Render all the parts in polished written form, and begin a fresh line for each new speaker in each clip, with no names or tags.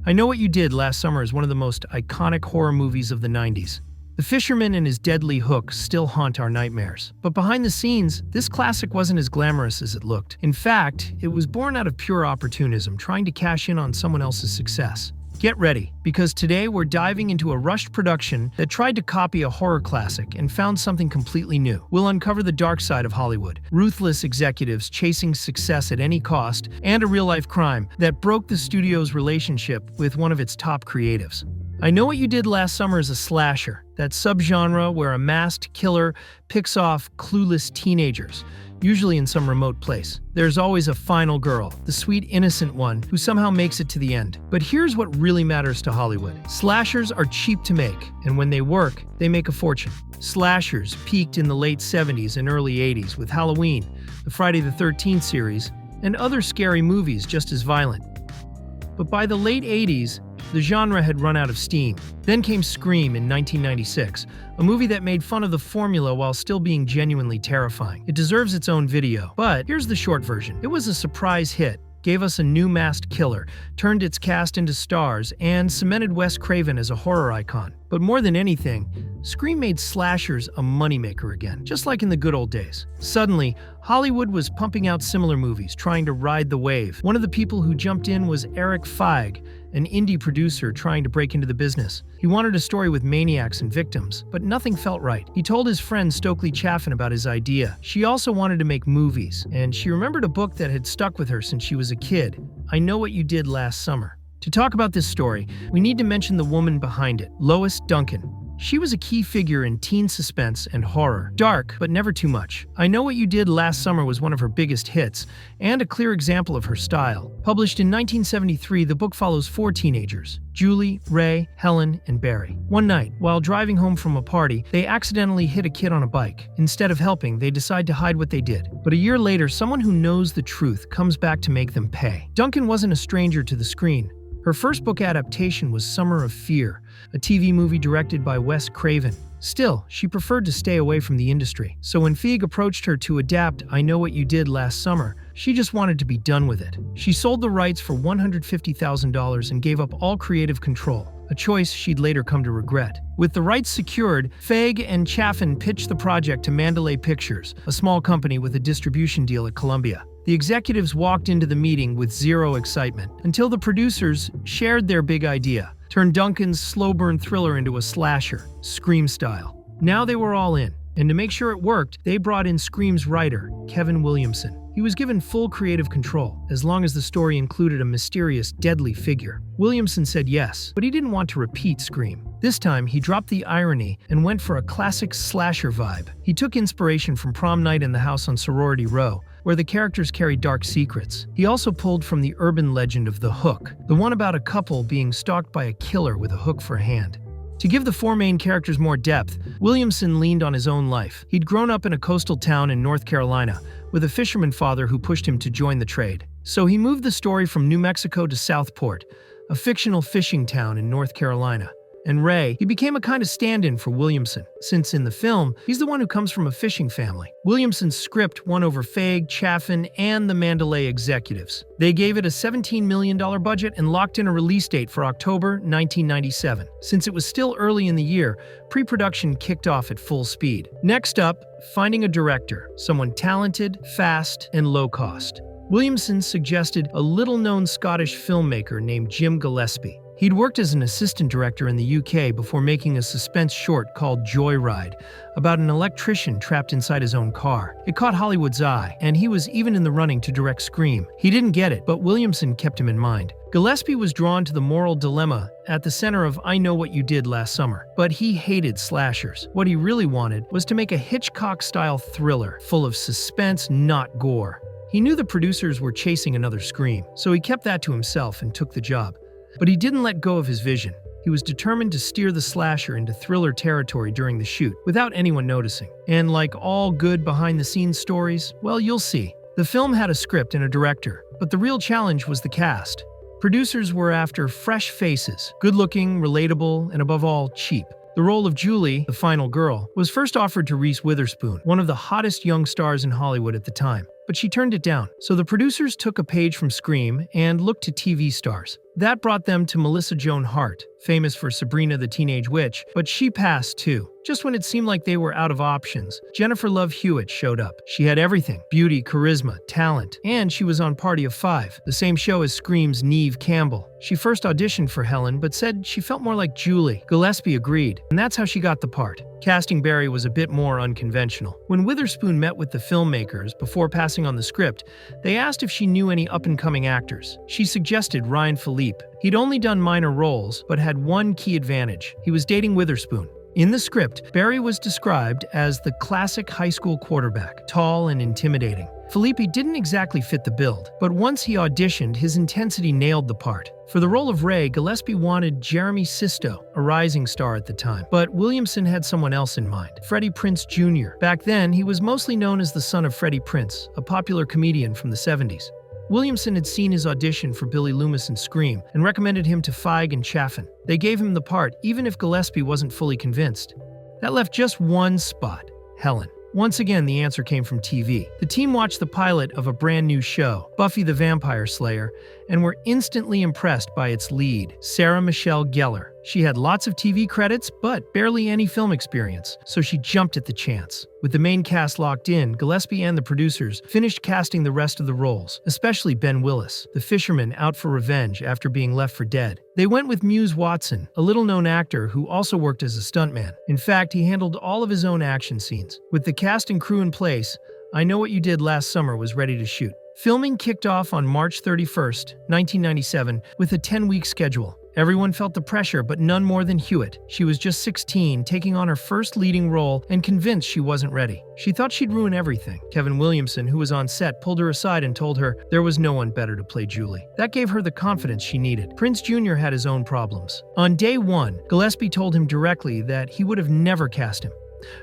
I Know What You Did Last Summer is one of the most iconic horror movies of the 90s. The fisherman and his deadly hook still haunt our nightmares. But behind the scenes, this classic wasn't as glamorous as it looked. In fact, it was born out of pure opportunism, trying to cash in on someone else's success. Get ready, because today we're diving into a rushed production that tried to copy a horror classic and found something completely new. We'll uncover the dark side of Hollywood, ruthless executives chasing success at any cost, and a real-life crime that broke the studio's relationship with one of its top creatives. I Know What You Did Last Summer is a slasher, that subgenre where a masked killer picks off clueless teenagers, usually in some remote place. There's always a final girl, the sweet innocent one, who somehow makes it to the end. But here's what really matters to Hollywood. Slashers are cheap to make, and when they work, they make a fortune. Slashers peaked in the late 70s and early 80s with Halloween, the Friday the 13th series, and other scary movies just as violent. But by the late 80s, the genre had run out of steam. Then came Scream in 1996, a movie that made fun of the formula while still being genuinely terrifying. It deserves its own video, but here's the short version. It was a surprise hit, gave us a new masked killer, turned its cast into stars, and cemented Wes Craven as a horror icon. But more than anything, Scream made slashers a moneymaker again, just like in the good old days. Suddenly, Hollywood was pumping out similar movies, trying to ride the wave. One of the people who jumped in was Eric Feig, an indie producer trying to break into the business. He wanted a story with maniacs and victims, but nothing felt right. He told his friend Stokely Chaffin about his idea. She also wanted to make movies, and she remembered a book that had stuck with her since she was a kid, I Know What You Did Last Summer. To talk about this story, we need to mention the woman behind it, Lois Duncan. She was a key figure in teen suspense and horror. Dark, but never too much. I Know What You Did Last Summer was one of her biggest hits, and a clear example of her style. Published in 1973, the book follows 4 teenagers, Julie, Ray, Helen, and Barry. One night, while driving home from a party, they accidentally hit a kid on a bike. Instead of helping, they decide to hide what they did. But a year later, someone who knows the truth comes back to make them pay. Duncan wasn't a stranger to the screen. Her first book adaptation was Summer of Fear, a TV movie directed by Wes Craven. Still, she preferred to stay away from the industry. So when Feig approached her to adapt I Know What You Did Last Summer, she just wanted to be done with it. She sold the rights for $150,000 and gave up all creative control, a choice she'd later come to regret. With the rights secured, Feig and Chaffin pitched the project to Mandalay Pictures, a small company with a distribution deal at Columbia. The executives walked into the meeting with zero excitement, until the producers shared their big idea, turned Duncan's slow-burn thriller into a slasher, Scream style. Now they were all in, and to make sure it worked, they brought in Scream's writer, Kevin Williamson. He was given full creative control, as long as the story included a mysterious, deadly figure. Williamson said yes, but he didn't want to repeat Scream. This time, he dropped the irony and went for a classic slasher vibe. He took inspiration from Prom Night in the House on Sorority Row, where the characters carry dark secrets. He also pulled from the urban legend of the Hook, the one about a couple being stalked by a killer with a hook for a hand. To give the 4 main characters more depth, Williamson leaned on his own life. He'd grown up in a coastal town in North Carolina, with a fisherman father who pushed him to join the trade. So he moved the story from New Mexico to Southport, a fictional fishing town in North Carolina. And Ray, he became a kind of stand-in for Williamson, since in the film, he's the one who comes from a fishing family. Williamson's script won over Feig, Chaffin, and the Mandalay executives. They gave it a $17 million budget and locked in a release date for October 1997. Since it was still early in the year, pre-production kicked off at full speed. Next up, finding a director, someone talented, fast, and low-cost. Williamson suggested a little-known Scottish filmmaker named Jim Gillespie. He'd worked as an assistant director in the UK before making a suspense short called Joyride, about an electrician trapped inside his own car. It caught Hollywood's eye, and he was even in the running to direct Scream. He didn't get it, but Williamson kept him in mind. Gillespie was drawn to the moral dilemma at the center of I Know What You Did Last Summer, but he hated slashers. What he really wanted was to make a Hitchcock-style thriller, full of suspense, not gore. He knew the producers were chasing another Scream, so he kept that to himself and took the job. But he didn't let go of his vision. He was determined to steer the slasher into thriller territory during the shoot, without anyone noticing. And like all good behind-the-scenes stories, well, you'll see. The film had a script and a director, but the real challenge was the cast. Producers were after fresh faces, good-looking, relatable, and above all, cheap. The role of Julie, the final girl, was first offered to Reese Witherspoon, one of the hottest young stars in Hollywood at the time, but she turned it down. So the producers took a page from Scream and looked to TV stars. That brought them to Melissa Joan Hart, famous for Sabrina the Teenage Witch, but she passed too. Just when it seemed like they were out of options, Jennifer Love Hewitt showed up. She had everything: beauty, charisma, talent, and she was on Party of Five, the same show as Scream's Neve Campbell. She first auditioned for Helen, but said she felt more like Julie. Gillespie agreed, and that's how she got the part. Casting Barry was a bit more unconventional. When Witherspoon met with the filmmakers before passing on the script, they asked if she knew any up-and-coming actors. She suggested Ryan Phillippe. He'd only done minor roles, but had one key advantage: he was dating Witherspoon. In the script, Barry was described as the classic high school quarterback, tall and intimidating. Phillippe didn't exactly fit the build, but once he auditioned, his intensity nailed the part. For the role of Ray, Gillespie wanted Jeremy Sisto, a rising star at the time, but Williamson had someone else in mind: Freddie Prinze Jr. Back then, he was mostly known as the son of Freddie Prinze, a popular comedian from the 70s. Williamson had seen his audition for Billy Loomis in Scream and recommended him to Feig and Chaffin. They gave him the part, even if Gillespie wasn't fully convinced. That left just one spot: Helen. Once again, the answer came from TV. The team watched the pilot of a brand new show, Buffy the Vampire Slayer, and were instantly impressed by its lead, Sarah Michelle Gellar. She had lots of TV credits, but barely any film experience, so she jumped at the chance. With the main cast locked in, Gillespie and the producers finished casting the rest of the roles, especially Ben Willis, the fisherman out for revenge after being left for dead. They went with Muse Watson, a little-known actor who also worked as a stuntman. In fact, he handled all of his own action scenes. With the cast and crew in place, I Know What You Did Last Summer was ready to shoot. Filming kicked off on March 31st, 1997, with a 10-week schedule. Everyone felt the pressure, but none more than Hewitt. She was just 16, taking on her first leading role and convinced she wasn't ready. She thought she'd ruin everything. Kevin Williamson, who was on set, pulled her aside and told her there was no one better to play Julie. That gave her the confidence she needed. Prinze Jr. had his own problems. On day one, Gillespie told him directly that he would have never cast him.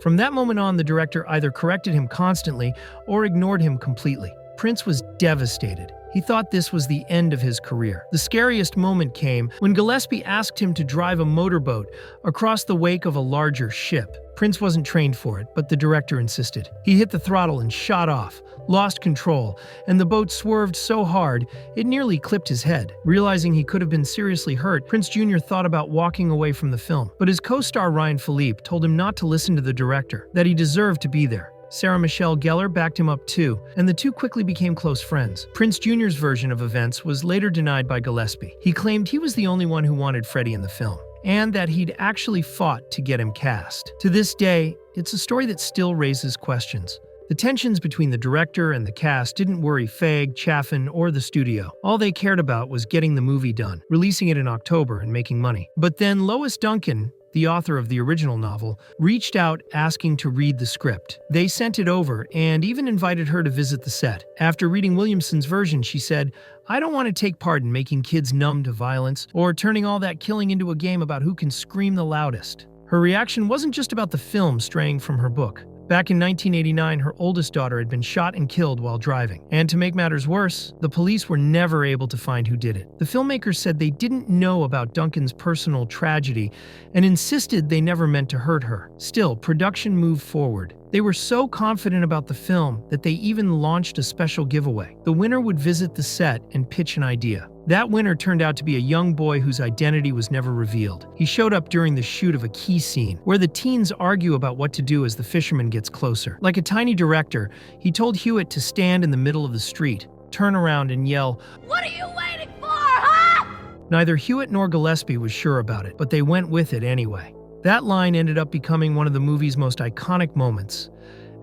From that moment on, the director either corrected him constantly or ignored him completely. Prinze was devastated. He thought this was the end of his career. The scariest moment came when Gillespie asked him to drive a motorboat across the wake of a larger ship. Prinze wasn't trained for it, but the director insisted. He hit the throttle and shot off, lost control, and the boat swerved so hard it nearly clipped his head. Realizing he could have been seriously hurt, Prinze Jr. thought about walking away from the film. But his co-star Ryan Phillippe told him not to listen to the director, that he deserved to be there. Sarah Michelle Gellar backed him up too, and the two quickly became close friends. Prinze Jr.'s version of events was later denied by Gillespie. He claimed he was the only one who wanted Freddie in the film, and that he'd actually fought to get him cast. To this day, it's a story that still raises questions. The tensions between the director and the cast didn't worry Feig, Chaffin, or the studio. All they cared about was getting the movie done, releasing it in October, and making money. But then Lois Duncan, the author of the original novel, reached out asking to read the script. They sent it over and even invited her to visit the set. After reading Williamson's version, she said, "I don't want to take part in making kids numb to violence or turning all that killing into a game about who can scream the loudest." Her reaction wasn't just about the film straying from her book. Back in 1989, her oldest daughter had been shot and killed while driving. And to make matters worse, the police were never able to find who did it. The filmmakers said they didn't know about Duncan's personal tragedy and insisted they never meant to hurt her. Still, production moved forward. They were so confident about the film that they even launched a special giveaway. The winner would visit the set and pitch an idea. That winner turned out to be a young boy whose identity was never revealed. He showed up during the shoot of a key scene, where the teens argue about what to do as the fisherman gets closer. Like a tiny director, he told Hewitt to stand in the middle of the street, turn around and yell, "What are you waiting for, huh?" Neither Hewitt nor Gillespie was sure about it, but they went with it anyway. That line ended up becoming one of the movie's most iconic moments,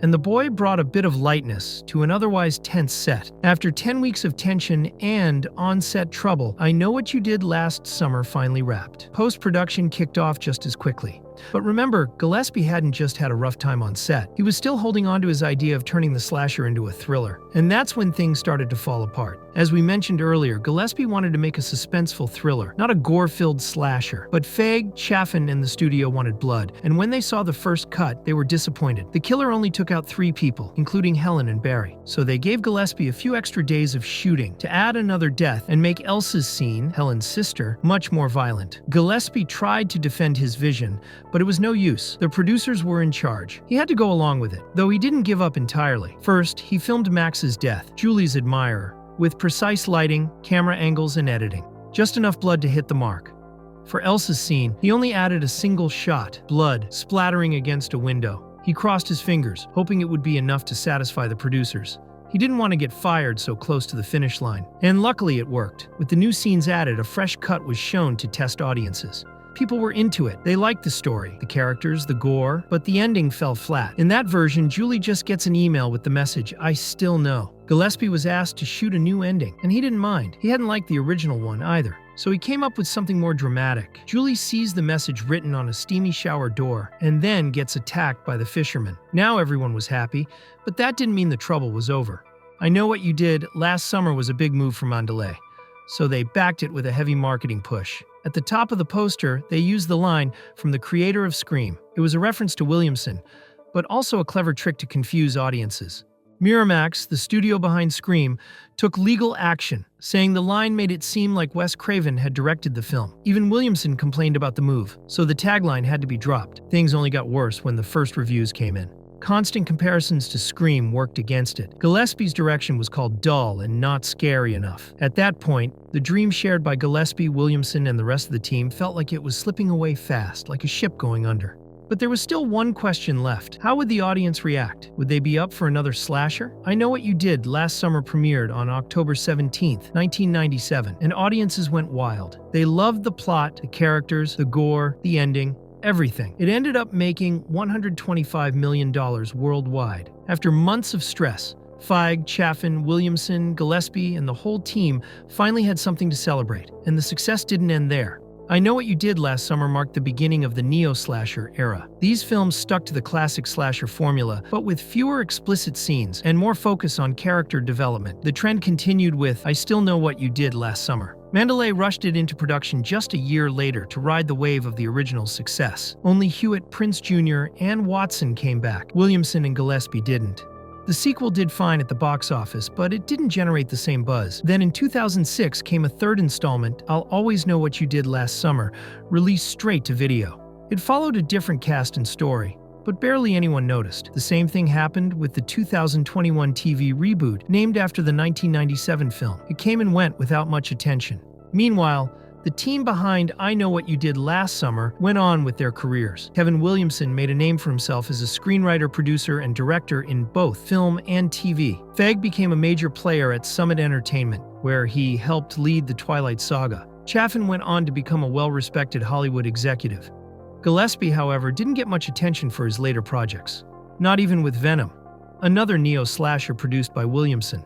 and the boy brought a bit of lightness to an otherwise tense set. After 10 weeks of tension and on-set trouble, I Know What You Did Last Summer finally wrapped. Post-production kicked off just as quickly. But remember, Gillespie hadn't just had a rough time on set. He was still holding on to his idea of turning the slasher into a thriller. And that's when things started to fall apart. As we mentioned earlier, Gillespie wanted to make a suspenseful thriller, not a gore-filled slasher. But Feig, Chaffin, and the studio wanted blood. And when they saw the first cut, they were disappointed. The killer only took out 3 people, including Helen and Barry. So they gave Gillespie a few extra days of shooting to add another death and make Elsa's scene, Helen's sister, much more violent. Gillespie tried to defend his vision, but it was no use. The producers were in charge. He had to go along with it, though he didn't give up entirely. First, he filmed Max's death, Julie's admirer, with precise lighting, camera angles, and editing. just enough blood to hit the mark. For Elsa's scene, he only added a single shot, blood splattering against a window. He crossed his fingers, hoping it would be enough to satisfy the producers. He didn't want to get fired so close to the finish line. And luckily it worked. With the new scenes added, a fresh cut was shown to test audiences. People were into it. They liked the story, the characters, the gore, but the ending fell flat. In that version, Julie just gets an email with the message, "I still know." Gillespie was asked to shoot a new ending, and he didn't mind. He hadn't liked the original one either. So he came up with something more dramatic. Julie sees the message written on a steamy shower door, and then gets attacked by the fisherman. Now everyone was happy, but that didn't mean the trouble was over. "I Know What You Did Last Summer" was a big move for Mandalay, so they backed it with a heavy marketing push. At the top of the poster, they used the line from the creator of Scream. It was a reference to Williamson, but also a clever trick to confuse audiences. Miramax, the studio behind Scream, took legal action, saying the line made it seem like Wes Craven had directed the film. Even Williamson complained about the move, so the tagline had to be dropped. Things only got worse when the first reviews came in. Constant comparisons to Scream worked against it. Gillespie's direction was called dull and not scary enough. At that point, the dream shared by Gillespie, Williamson, and the rest of the team felt like it was slipping away fast, like a ship going under. But there was still one question left. How would the audience react? Would they be up for another slasher? I Know What You Did Last Summer premiered on October 17th, 1997, and audiences went wild. They loved the plot, the characters, the gore, the ending, everything. It ended up making $125 million worldwide. After months of stress, Feige, Chaffin, Williamson, Gillespie, and the whole team finally had something to celebrate. And the success didn't end there. I Know What You Did Last Summer marked the beginning of the neo-slasher era. These films stuck to the classic slasher formula, but with fewer explicit scenes and more focus on character development. The trend continued with I Still Know What You Did Last Summer. Mandalay rushed it into production just a year later to ride the wave of the original's success. Only Hewitt, Prinze Jr., and Watson came back. Williamson and Gillespie didn't. The sequel did fine at the box office, but it didn't generate the same buzz. Then in 2006 came a third installment, I'll Always Know What You Did Last Summer, released straight to video. It followed a different cast and story, but barely anyone noticed. The same thing happened with the 2021 TV reboot, named after the 1997 film. It came and went without much attention. Meanwhile, the team behind I Know What You Did Last Summer went on with their careers. Kevin Williamson made a name for himself as a screenwriter, producer, and director in both film and TV. Feige became a major player at Summit Entertainment, where he helped lead the Twilight Saga. Chaffin went on to become a well-respected Hollywood executive. Gillespie, however, didn't get much attention for his later projects. Not even with Venom, another neo-slasher produced by Williamson.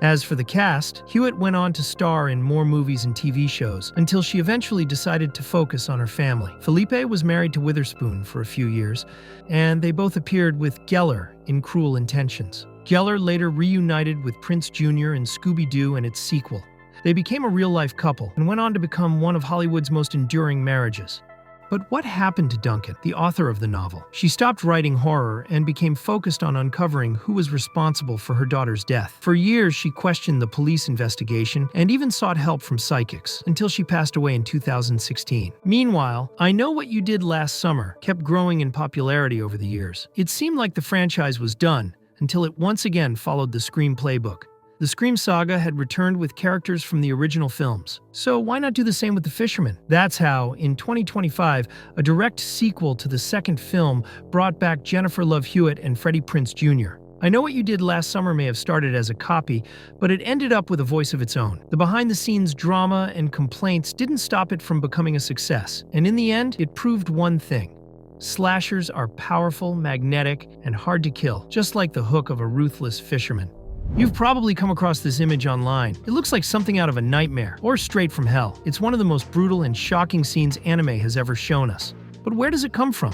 As for the cast, Hewitt went on to star in more movies and TV shows until she eventually decided to focus on her family. Phillippe was married to Witherspoon for a few years, and they both appeared with Gellar in Cruel Intentions. Gellar later reunited with Prinze Jr. in Scooby-Doo and its sequel. They became a real-life couple and went on to become one of Hollywood's most enduring marriages. But what happened to Duncan, the author of the novel? She stopped writing horror and became focused on uncovering who was responsible for her daughter's death. For years, she questioned the police investigation and even sought help from psychics, until she passed away in 2016. Meanwhile, I Know What You Did Last Summer kept growing in popularity over the years. It seemed like the franchise was done, until it once again followed the Scream playbook. The Scream saga had returned with characters from the original films. So why not do the same with The Fisherman? That's how, in 2025, a direct sequel to the second film brought back Jennifer Love Hewitt and Freddie Prinze Jr. I Know What You Did Last Summer may have started as a copy, but it ended up with a voice of its own. The behind-the-scenes drama and complaints didn't stop it from becoming a success. And in the end, it proved one thing. Slashers are powerful, magnetic, and hard to kill, just like the hook of a ruthless fisherman. You've probably come across this image online. It looks like something out of a nightmare, or straight from hell. It's one of the most brutal and shocking scenes anime has ever shown us. But where does it come from?